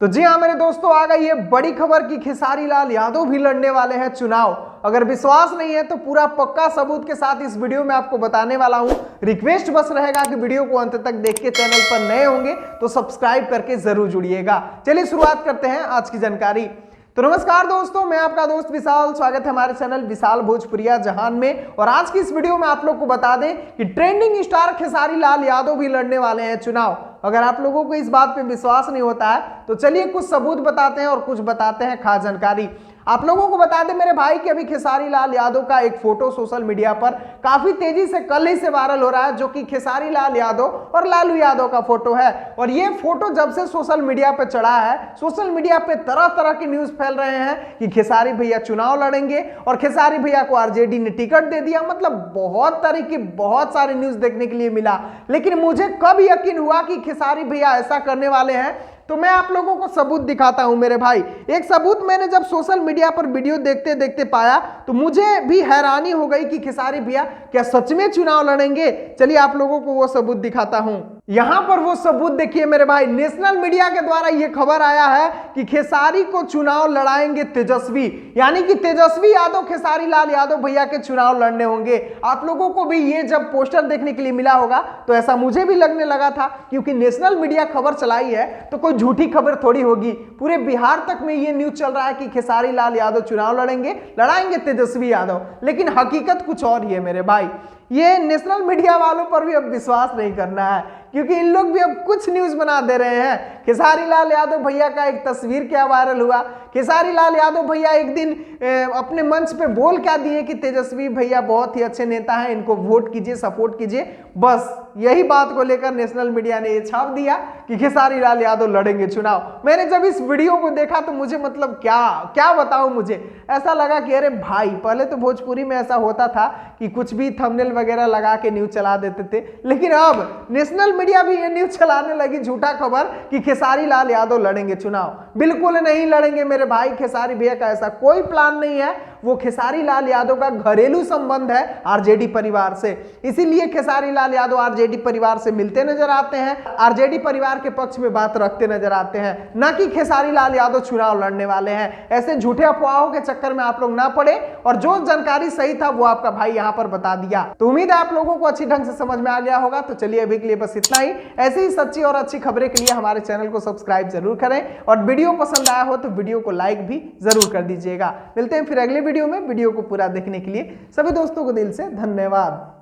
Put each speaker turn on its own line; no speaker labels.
तो जी हाँ मेरे दोस्तों, आ गई है बड़ी खबर कि खेसारी लाल यादव भी लड़ने वाले हैं चुनाव। अगर विश्वास नहीं है तो पूरा पक्का सबूत के साथ इस वीडियो में आपको बताने वाला हूं। रिक्वेस्ट बस रहेगा कि वीडियो को अंत तक देख के चैनल पर नए होंगे तो सब्सक्राइब करके जरूर जुड़िएगा। चलिए शुरुआत करते हैं आज की जानकारी। तो नमस्कार दोस्तों, मैं आपका दोस्त विशाल, स्वागत है हमारे चैनल विशाल भोजपुरिया जहान में। और आज की इस वीडियो में आप लोग को बता दें कि ट्रेंडिंग स्टार खेसारी लाल यादव भी लड़ने वाले हैं चुनाव। अगर आप लोगों को इस बात पे विश्वास नहीं होता है तो चलिए कुछ सबूत बताते हैं और कुछ बताते हैं खास जानकारी। आप लोगों को बता दें मेरे भाई कि अभी खेसारी लाल यादव का एक फोटो सोशल मीडिया पर काफी तेजी से कल ही से वायरल हो रहा है, जो कि खेसारी लाल यादव और लालू यादव का फोटो है। और ये फोटो जब से सोशल मीडिया पे चढ़ा है, सोशल मीडिया पे तरह तरह की न्यूज फैल रहे हैं कि खेसारी भैया चुनाव लड़ेंगे और खेसारी भैया को आरजेडी ने टिकट दे दिया। मतलब बहुत तरह की बहुत सारी न्यूज देखने के लिए मिला, लेकिन मुझे कब यकीन हुआ कि खेसारी भैया ऐसा करने वाले हैं। तो मैं आप लोगों को सबूत दिखाता हूं मेरे भाई। एक सबूत मैंने जब सोशल मीडिया पर वीडियो देखते देखते पाया तो मुझे भी हैरानी हो गई कि खेसारी भैया क्या सच में चुनाव लड़ेंगे। चलिए आप लोगों को वो सबूत दिखाता हूं। यहां पर वो सबूत देखिए मेरे भाई, नेशनल मीडिया के द्वारा ये खबर आया है कि खेसारी को चुनाव लड़ाएंगे तेजस्वी, यानी कि तेजस्वी यादव खेसारी लाल यादव भैया के चुनाव लड़ने होंगे। आप लोगों को भी ये जब पोस्टर देखने के लिए मिला होगा तो ऐसा मुझे भी लगने लगा था, क्योंकि नेशनल मीडिया खबर चलाई है तो कोई झूठी खबर थोड़ी होगी। पूरे बिहार तक में ये न्यूज चल रहा है कि खेसारी लाल यादव चुनाव लड़ाएंगे तेजस्वी यादव, लेकिन हकीकत कुछ और ही है मेरे भाई। ये नेशनल मीडिया वालों पर भी अब विश्वास नहीं करना है, क्योंकि इन लोग भी अब कुछ न्यूज बना दे रहे हैं। खेसारी लाल यादव भैया का एक तस्वीर क्या वायरल हुआ, खेसारी लाल यादव भैया एक दिन अपने मंच पे बोल क्या दिए कि तेजस्वी भैया बहुत ही अच्छे नेता हैं, इनको वोट कीजिए, सपोर्ट कीजिए। बस यही बात को लेकर नेशनल मीडिया ने ये छाप दिया कि खेसारी लाल यादव लड़ेंगे चुनाव। मैंने जब इस वीडियो को देखा तो मुझे मतलब क्या बताऊं, मुझे ऐसा लगा कि अरे भाई, पहले तो भोजपुरी में ऐसा होता था कि कुछ भी थंबनेल वगैरह लगा के न्यूज चला देते थे, लेकिन अब नेशनल मीडिया भी ये न्यूज चलाने लगी, झूठा खबर कि खेसारी लाल यादव लड़ेंगे चुनाव। बिल्कुल नहीं लड़ेंगे मेरे भाई। खेसारी भैया का ऐसा कोई प्लान नहीं है। वो खेसारी लाल यादव का घरेलू संबंध है आरजेडी परिवार से, इसीलिए खेसारी लाल यादव आरजेडी परिवार से मिलते नजर आते हैं, आरजेडी परिवार के पक्ष में बात रखते नजर आते हैं, ना कि खेसारी लाल यादव चुनाव लड़ने वाले हैं। ऐसे झूठे अफवाहों के चक्कर में आप लोग ना पड़े, और जो जानकारी सही था वो आपका भाई यहां पर बता दिया। तो उम्मीद है आप लोगों को अच्छी ढंग से समझ में आ गया होगा। तो चलिए अभी के लिए बस इतना ही। ऐसी ही सच्ची और अच्छी खबरें के लिए हमारे चैनल को सब्सक्राइब जरूर करें, और वीडियो पसंद आया हो तो वीडियो को लाइक भी जरूर कर दीजिएगा। मिलते हैं फिर अगले वीडियो में। वीडियो को पूरा देखने के लिए सभी दोस्तों को दिल से धन्यवाद।